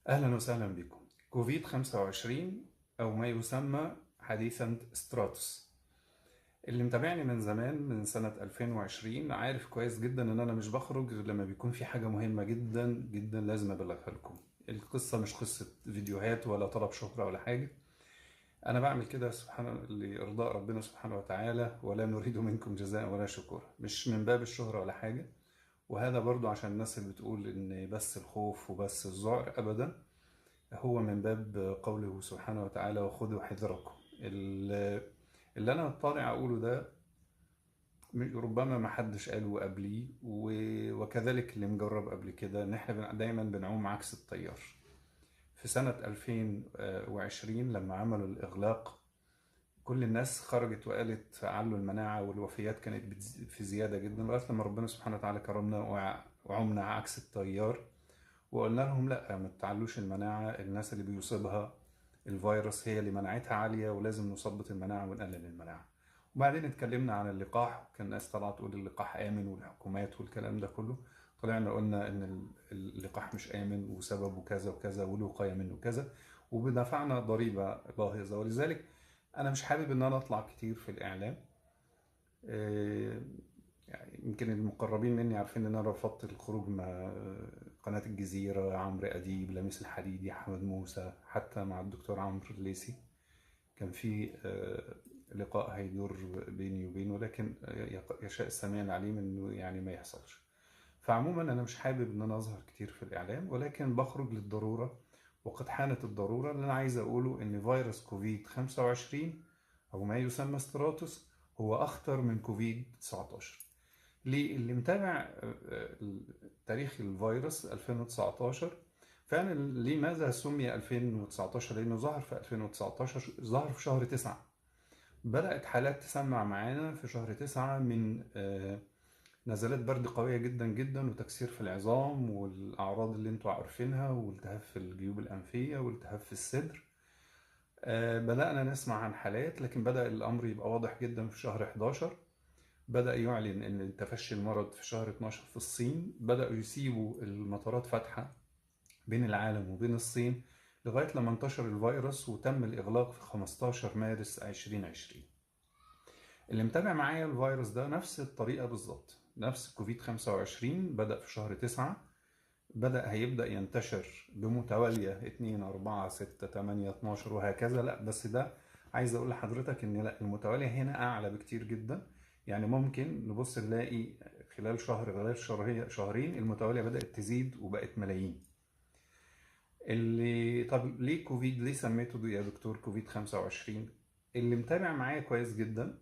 أهلا وسهلا بكم. كوفيد 25 أو ما يسمى حديثا ستراتوس. اللي متابعني من زمان من سنة 2020 عارف كويس جدا إن أنا مش بخرج غير لما بيكون في حاجة مهمة جدا جدا لازم أبلغها لكم. القصة مش قصة فيديوهات ولا طلب شهرة ولا حاجة. أنا بعمل كده سبحان لإرضاء ربنا سبحانه وتعالى، ولا نريد منكم جزاء ولا شكور، مش من باب الشهرة ولا حاجة. وهذا برضو عشان الناس اللي بتقول إن بس الخوف وبس الذعر، أبدا. هو من باب قوله سبحانه وتعالى: وخذوا حذركم. اللي انا طالع اقوله ده ربما ما حدش قاله قبلي، وكذلك اللي مجرب قبل كده، ان احنا دايما بنعوم عكس التيار. في سنة 2020 لما عملوا الإغلاق، كل الناس خرجت وقالت علوا المناعة، والوفيات كانت في زيادة جدا، لغاية لما ربنا سبحانه وتعالى كرمنا وعمنا عكس التيار، وقلنا لهم لا، ما تعلوش المناعة. الناس اللي بيصيبها الفيروس هي اللي مناعتها عالية، ولازم نثبط المناعة ونقلل المناعة. وبعدين اتكلمنا عن اللقاح، كان الناس طلعت تقول اللقاح آمن، والحكومات والكلام ده كله. طلعنا قلنا ان اللقاح مش آمن، وسببه كذا وكذا، والوقاية منه كذا، وبدفعنا ضريبة باهظة. ولذلك انا مش حابب ان انا اطلع كتير في الاعلام. آه، يعني يمكن المقربين مني عارفين ان انا رفضت الخروج مع قناة الجزيرة، عمرو أديب، لميس الحديدي، أحمد موسى، حتى مع الدكتور عمرو الليثي. كان في لقاء هيدور بيني وبينه، لكن يشاء السميع العليم انه يعني ما يحصلش. فعموما انا مش حابب ان انا اظهر كتير في الاعلام، ولكن بخرج للضرورة، وقد حانت الضرورة. اللي انا عايز اقوله ان فيروس كوفيد 25 او ما يسمى ستراتوس هو اخطر من كوفيد 19. ليه؟ اللي متابع تاريخ الفيروس 2019 فعلا. لماذا سمي 2019؟ لأنه ظهر في 2019، ظهر في شهر 9. بدأت حالات تسمع معانا في شهر 9 من نزلات برد قوية جدا جدا، وتكسير في العظام، والأعراض اللي انتوا عارفينها، والتهاب في الجيوب الأنفية، والتهاب في الصدر. بدأنا نسمع عن حالات، لكن بدأ الأمر يبقى واضح جدا في شهر 11. بدأ يعلن أن تفشي المرض في شهر 12 في الصين. بدأوا يسيبوا المطارات فاتحة بين العالم وبين الصين لغاية لما انتشر الفيروس، وتم الإغلاق في 15 مارس 2020. اللي متابع معايا الفيروس ده نفس الطريقة بالظبط، نفس كوفيد 25. بدأ في شهر 9، هيبدأ ينتشر بمتوالية 2 4 6 8 12 وهكذا. لا بس ده عايز اقول لحضرتك ان لا، المتوالية هنا اعلى بكتير جدا. يعني ممكن نبص نلاقي خلال شهر، خلال شهرين، المتوالية بدأت تزيد وبقت ملايين. طب ليه كوفيد؟ ليه سميته يا دكتور كوفيد 25؟ اللي متابع معايا كويس جدا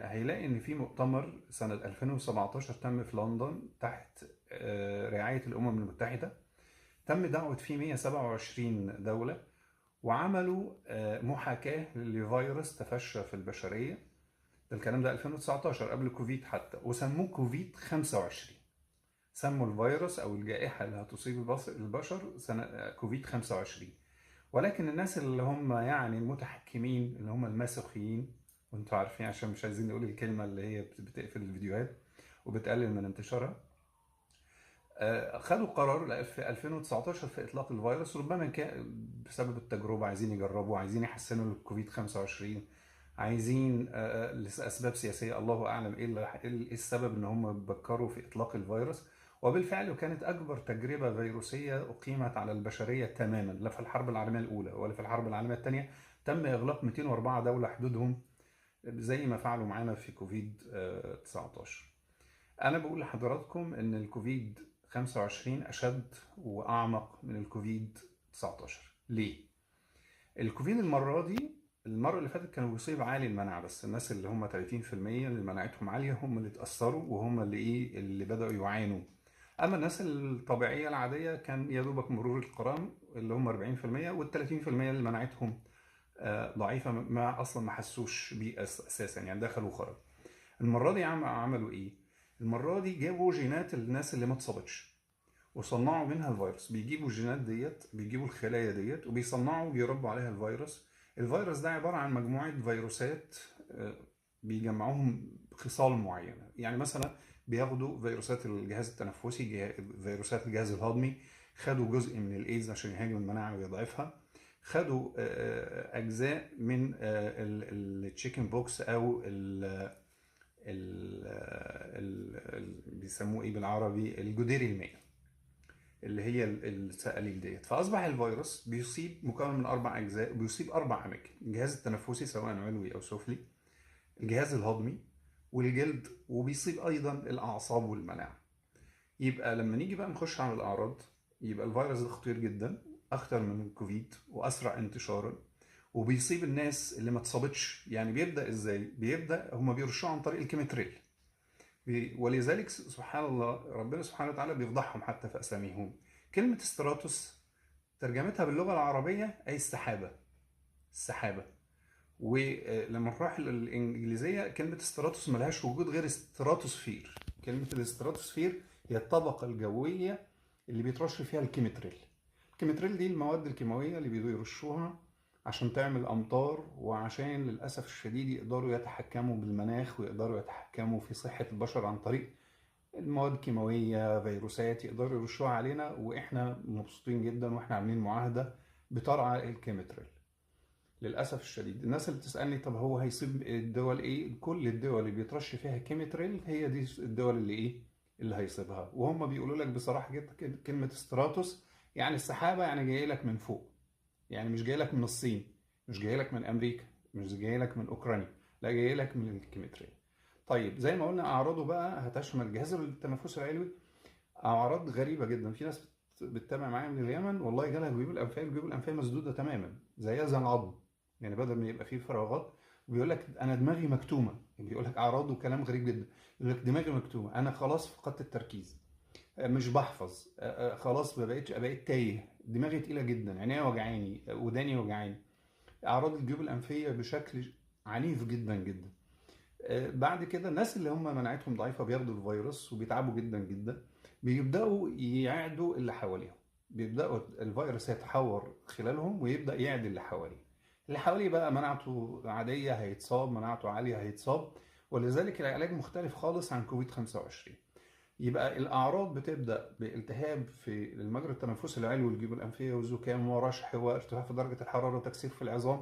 هيلاقي ان في مؤتمر سنة 2017 تم في لندن تحت رعاية الأمم المتحدة. تم دعوة فيه 127 دولة، وعملوا محاكاة لفيروس تفشى في البشرية. ده الكلام ده 2019 قبل كوفيد حتى، وسموه كوفيد 25. سموا الفيروس أو الجائحة اللي هتصيب البشر سنة كوفيد 25. ولكن الناس اللي هم يعني المتحكمين، اللي هم الماسوخيين، وانتوا عارفين عشان مش عايزين نقول الكلمة اللي هي بتقفل الفيديوهات وبتقلل من انتشارها، خدوا قرار في 2019 في إطلاق الفيروس. ربما كان بسبب التجربة، عايزين يجربوا، عايزين يحسنوا الكوفيد 25، عايزين لأسباب سياسية، الله أعلم إيه السبب إن هم بكروا في إطلاق الفيروس. وبالفعل كانت أكبر تجربة فيروسية أقيمت على البشرية تماما، لا في الحرب العالمية الأولى ولا في الحرب العالمية الثانية. تم إغلاق 204 دولة حدودهم، زي ما فعلوا معانا في كوفيد 19. أنا بقول لحضراتكم إن الكوفيد 25 أشد وأعمق من الكوفيد 19. ليه؟ الكوفيد المرة اللي فاتت كانوا بيصيب عالي المناعة، بس الناس اللي هم 30% اللي مناعتهم عالية هم اللي اتأثروا، وهم اللي بدأوا يعانوا. أما الناس الطبيعية العادية كان يا دوبك مرور القرآن، اللي هم 40%، وال 30% اللي مناعتهم ضعيفة، ما أصلا ما حسوش بيه أساسا، يعني دخلوا وخرجوا. المرة دي عملوا إيه؟ المرة دي جابوا جينات الناس اللي ما اتصابتش، وصنعوا منها الفيروس. بيجيبوا الجينات ديت، بيجيبوا الخلايا ديت، وبيصنعوا ويربوا عليها الفيروس. الفيروس ده عبارة عن مجموعة فيروسات بيجمعوهم خصال معينة. يعني مثلا بياخدوا فيروسات الجهاز التنفسي، فيروسات الجهاز الهضمي، خدوا جزء من الايدز عشان يهاجم المناعه ويضعفها، خدوا اجزاء من التشيكن بوكس او بيسموه ايه بالعربي، الجدري المائي، اللي هي السقاليل ديت. فاصبح الفيروس بيصيب مكون من 4 اجزاء، وبيصيب 4 اماكن: الجهاز التنفسي سواء علوي او سفلي، الجهاز الهضمي، والجلد، وبيصيب ايضا الاعصاب والمناعه. يبقى لما نيجي بقى نخش على الاعراض، يبقى الفيروس ده خطير جدا، اخطر من الكوفيد واسرع انتشارا، وبيصيب الناس اللي ما اتصابتش. يعني بيبدا ازاي؟ بيبدا هما بيرشوه عن طريق الكيمتريل، ولذلك سبحان الله ربنا سبحانه وتعالى بيفضحهم حتى في اساميهم. كلمه استراتوس ترجمتها باللغه العربيه اي السحابه، السحابه. ولما نروح للانجليزيه كلمه استراتوس ملهاش وجود غير استراتوسفير. كلمه الاستراتوسفير هي الطبقه الجويه اللي بيترش فيها الكيمتريل. الكيمتريل دي المواد الكيماويه اللي بيرشوها عشان تعمل امطار، وعشان للاسف الشديد يقدروا يتحكموا بالمناخ، ويقدروا يتحكموا في صحه البشر عن طريق المواد الكيماويه، فيروسات يقدروا يرشوها علينا. واحنا مبسوطين جدا واحنا عاملين معاهده بترعى الكيمتريل. للاسف الشديد الناس اللي بتسالني طب هو هيصيب الدول ايه؟ كل الدول اللي بيترش فيها كيمتريل هي دي الدول اللي ايه اللي هيصيبها. وهم بيقولوا لك بصراحه جدا كلمه استراتوس يعني السحابه، يعني جاي لك من فوق، يعني مش جاي لك من الصين، مش جاي لك من امريكا، مش جاي لك من اوكرانيا، لا جاي لك من الكيمتريل. طيب زي ما قلنا اعراضه بقى هتشمل الجهاز التنفسي العلوي. اعراض غريبه جدا، في ناس بتتابع معايا من اليمن والله جالها الجيوب الانفيه، الجيوب الانفيه مسدوده تماما زيها زي العظم، يعني بدل ما يبقى فيه فراغات. وبيقول لك انا دماغي مكتومه، يعني بيقول لك اعراض وكلام غريب جدا. يقول لك دماغي مكتومه، انا خلاص فقدت التركيز، مش بحفظ، خلاص بقيت تايه، دماغي تقيله جدا، عينيا وجعاني، وداني وجعاني. اعراض الجيوب الانفيه بشكل عنيف جدا جدا. بعد كده الناس اللي هم مناعتهم ضعيفه بياخدوا الفيروس وبيتعبوا جدا جدا، بيبداوا يعدوا اللي حواليهم، بيبداوا الفيروس يتحور خلالهم ويبدا يعدي اللي حواليه. اللي حواليه بقى مناعته عاديه هيتصاب، مناعته عاليه هيتصاب. ولذلك العلاج مختلف خالص عن كوفيد 25. يبقى الاعراض بتبدا بالتهاب في المجرى التنفسي العلوي والجيوب الانفيه وزكام ورشح وارتفاع في درجه الحراره وتكسير في العظام،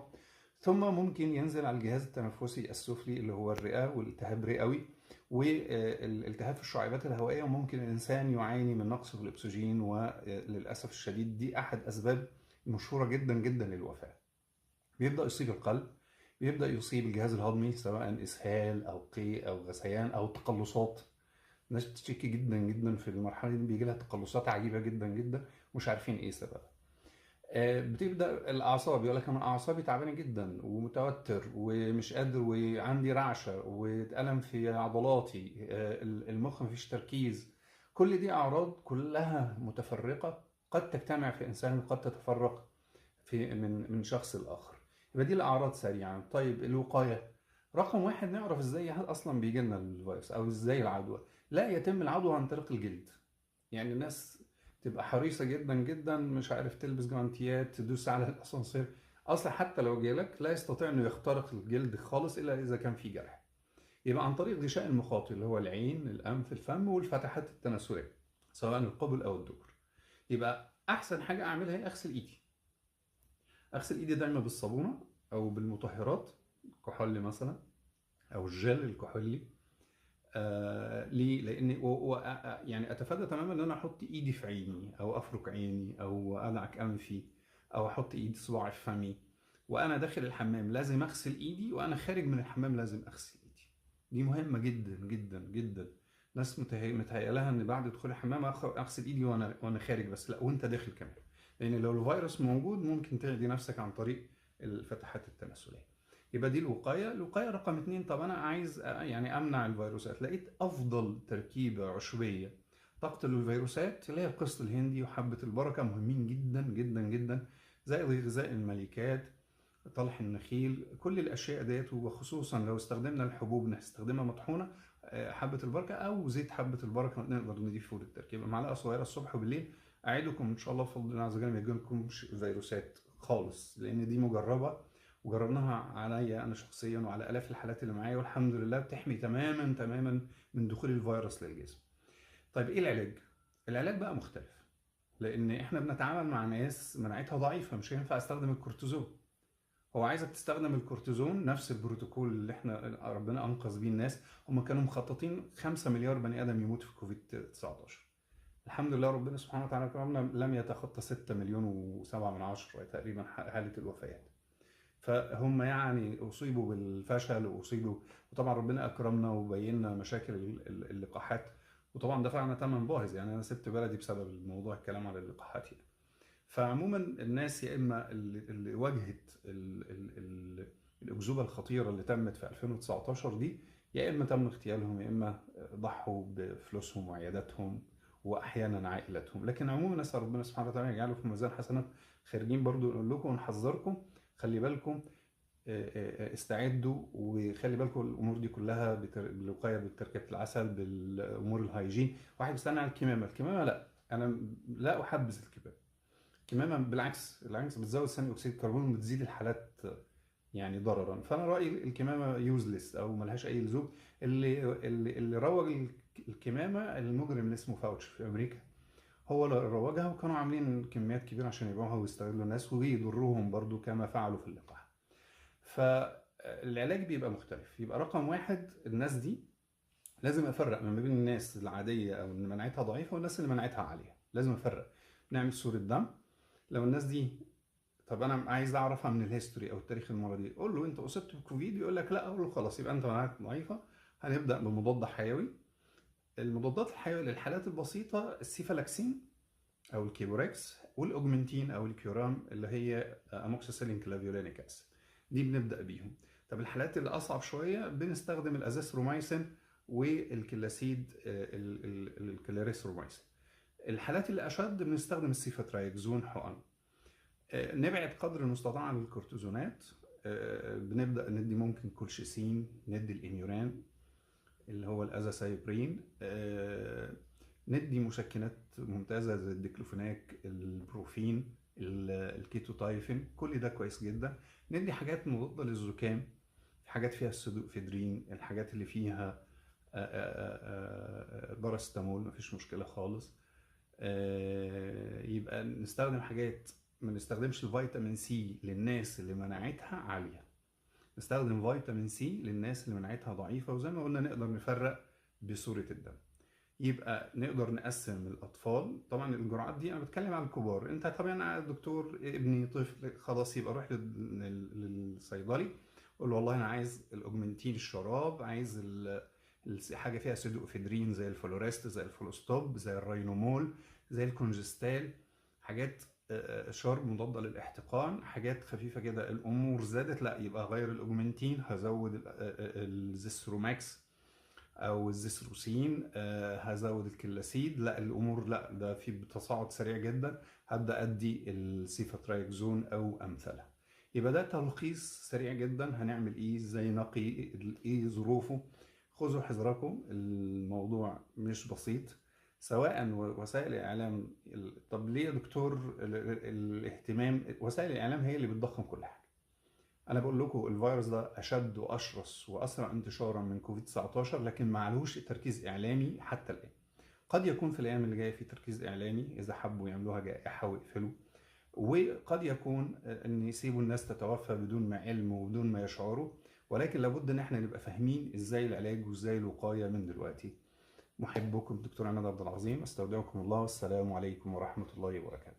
ثم ممكن ينزل على الجهاز التنفسي السفلي اللي هو الرئه والالتهاب رئوي والالتهاب في الشعيبات الهوائيه. وممكن الانسان يعاني من نقص في الاكسجين، وللاسف الشديد دي احد اسباب مشهوره جدا جدا للوفاه. بيبدا يصيب القلب، بيبدا يصيب الجهاز الهضمي سواء اسهال او قيء او غثيان او تقلصات. ناس بتشتكي جدا جدا في المرحله دي، بيجي لها تقلصات عجيبه جدا جدا مش عارفين ايه سببها. بتبدا الاعصاب، يقول لك انا اعصابي تعبانه جدا ومتوتر ومش قادر وعندي رعشه واتالم في عضلاتي، المخ مفيش تركيز. كل دي اعراض كلها متفرقه، قد تجتمع في انسان وقد تتفرق في من شخص لاخر. يبقى دي الاعراض سريعا. طيب الوقايه، رقم واحد نعرف ازاي هل اصلا بيجي لنا الفيروس او ازاي العدوى. لا يتم العدوى عن طريق الجلد. يعني الناس تبقى حريصه جدا جدا، مش عارف تلبس جوانتيات، تدوس على الاسانسير، اصلا حتى لو جالك لا يستطيع انه يخترق الجلد خالص الا اذا كان في جرح. يبقى عن طريق غشاء المخاطي اللي هو العين، الانف، الفم، والفتحات التناسليه سواء القبل او الدبر. يبقى احسن حاجه اعملها هي اغسل ايدي. اغسل ايدي دايما بالصابونه او بالمطهرات، كحول مثلا او الجل الكحولي. ليه؟ لان يعني اتفادى تماما ان انا احط ايدي في عيني او افرك عيني او ادعك انفي او احط ايدي صباعي في فمي. وانا داخل الحمام لازم اغسل ايدي، وانا خارج من الحمام لازم اغسل ايدي. دي مهمه جدا جدا جدا. ناس متهيأ لها ان بعد دخول الحمام اغسل ايدي وانا خارج بس، لا، وانت داخل كمان. لان لو الفيروس موجود ممكن تعدي نفسك عن طريق الفتحات التناسليه. يبقى دي الوقايه رقم 2. طب انا عايز يعني امنع الفيروسات، لقيت افضل تركيبه عشبيه تقتل الفيروسات اللي هي القسط الهندي وحبه البركه، مهمين جدا جدا جدا، زي غذاء الملكات، طلح النخيل، كل الاشياء ديت. وخصوصا لو استخدمنا الحبوب نستخدمها مطحونه، حبه البركه او زيت حبه البركه نقدر نضيفه للتركيبه، معلقه صغيره الصبح وبالليل. اعدكم ان شاء الله بفضل الله عز وجل ما يجيلكمش فيروسات خالص، لان دي مجربه وجربناها عليا انا شخصيا وعلى الاف الحالات اللي معايا، والحمد لله بتحمي تماما تماما من دخول الفيروس للجسم. طيب ايه العلاج؟ العلاج بقى مختلف. لان احنا بنتعامل مع ناس مناعتها ضعيفه، مش هينفع استخدم الكورتيزون. هو عايزك تستخدم الكورتيزون نفس البروتوكول اللي احنا ربنا انقذ بيه الناس. هم كانوا مخططين 5 مليار بني ادم يموت في كوفيد 19. الحمد لله ربنا سبحانه وتعالى كرمنا، لم يتخطى 6 مليون و7 من عشرة تقريبا حالة الوفيات. فهم يعني أصيبوا بالفشل وأصيبوا، وطبعا ربنا أكرمنا وبينا مشاكل اللقاحات، وطبعا دفعنا ثمن باهظ. يعني أنا سبت بلدي بسبب الموضوع، الكلام على اللقاحات يعني. فعموما الناس يا إما اللي واجهت الأكذوبة الخطيرة اللي تمت في 2019 دي، يا إما تم اغتيالهم، يا إما ضحوا بفلوسهم وعياداتهم وأحيانا عائلتهم. لكن عموما نسأل ربنا سبحانه وتعالى يجعله في ميزان حسنات. خارجين برضو نقول لكم ونحذركم، خلي بالكم، استعدوا وخلي بالكم الامور دي كلها بالوقايه، بتركيبه العسل، بالامور الهايجين. واحد بيسالني على الكمامه. الكمامه لا، انا لا احبذ الكمامه. الكمامه بالعكس بتزود ثاني اكسيد الكربون وبتزيد الحالات يعني ضررا. فانا رايي الكمامه يوزلس او ملهاش اي لزوم. اللي روج الكمامه المجرم اللي اسمه فاوتش في امريكا، هو اللي روجها، وكانوا عاملين كميات كبيره عشان يبيعوها ويستغلوا الناس ويضروهم برضو كما فعلوا في اللقاح. فالعلاج بيبقى مختلف. يبقى رقم واحد، الناس دي لازم افرق ما بين الناس العاديه او اللي مناعتها ضعيفه والناس اللي مناعتها عاليه. لازم افرق، نعمل صوره دم. لو الناس دي، طب انا عايز اعرفها من الهيستوري او التاريخ المرضي، قول له انت اصبت بكوفيد، يقول لك لا، اقول له خلاص يبقى انت مناعتك ضعيفه. هنبدا بمضاد حيوي. المضادات الحيويه للحالات البسيطه السيفالاكسين او الكيبوركس، والاوجمنتين او الكيورام اللي هي اموكسيسيلين كلافيولينيك اسيد، دي بنبدا بيهم. طب الحالات اللي اصعب شويه بنستخدم الازاثرومايسين والكلاسيد الكلاريثرومايسين. الحالات اللي اشد بنستخدم السيفاترايكزون حقن. نبعد قدر المستطاع عن الكورتيزونات. بنبدا ندي ممكن كولشيسين، ندي الاميوران اللي هو الازاسايبرين، ندي مسكنات ممتازه زي الديكلوفيناك، البروفين، الكيتوتايفين، كل ده كويس جدا. ندي حاجات مضاده للزكام، حاجات فيها السودوفيدرين، الحاجات اللي فيها باراستامول، مفيش مشكله خالص. يبقى نستخدم حاجات، ما نستخدمش الفيتامين سي للناس اللي مناعتها عاليه، نستخدم فيتامين سي للناس اللي مناعتها ضعيفه. وزي ما قلنا نقدر نفرق بصوره الدم. يبقى نقدر نقسم الاطفال. طبعا الجرعات دي انا بتكلم على الكبار. انت طبعا دكتور، ابني طفل، خلاص يبقى روح للصيدلي، قول له والله انا عايز الاوجمنتين الشراب، عايز حاجه فيها سيدوفيدرين زي الفلوريست، زي الفلوستوب، زي الراينومول، زي الكونجستال، حاجات شرب مضاده للاحتقان، حاجات خفيفه كده. الامور زادت، لا يبقى غير الاوجمنتين، هزود الزيثروماكس او الزيثروسين، هزود الكلاسيد. لا الامور لا، ده في تصاعد سريع جدا، هبدا ادي السيفاترايكزون او امثالها. يبقى ده تلخيص سريع جدا. هنعمل ايه، ازاي نقي، ايه ظروفه. خذوا حذركم، الموضوع مش بسيط. سواء وسائل الاعلام، طب ليه يا دكتور الاهتمام؟ وسائل الاعلام هي اللي بتضخم كل حاجه. انا بقول لكم الفيروس ده اشد واشرس واسرع انتشارا من كوفيد 19، لكن ما عليهوش تركيز اعلامي حتى الان. قد يكون في الايام اللي جايه في تركيز اعلامي اذا حبوا يعملوها جائحه ويقفلوا، وقد يكون ان يسيبوا الناس تتوفى بدون ما علم وبدون ما يشعروا. ولكن لابد ان احنا نبقى فاهمين ازاي العلاج وازاي الوقايه من دلوقتي. محبكم دكتور عماد عبد العظيم، استودعكم الله، والسلام عليكم ورحمه الله وبركاته.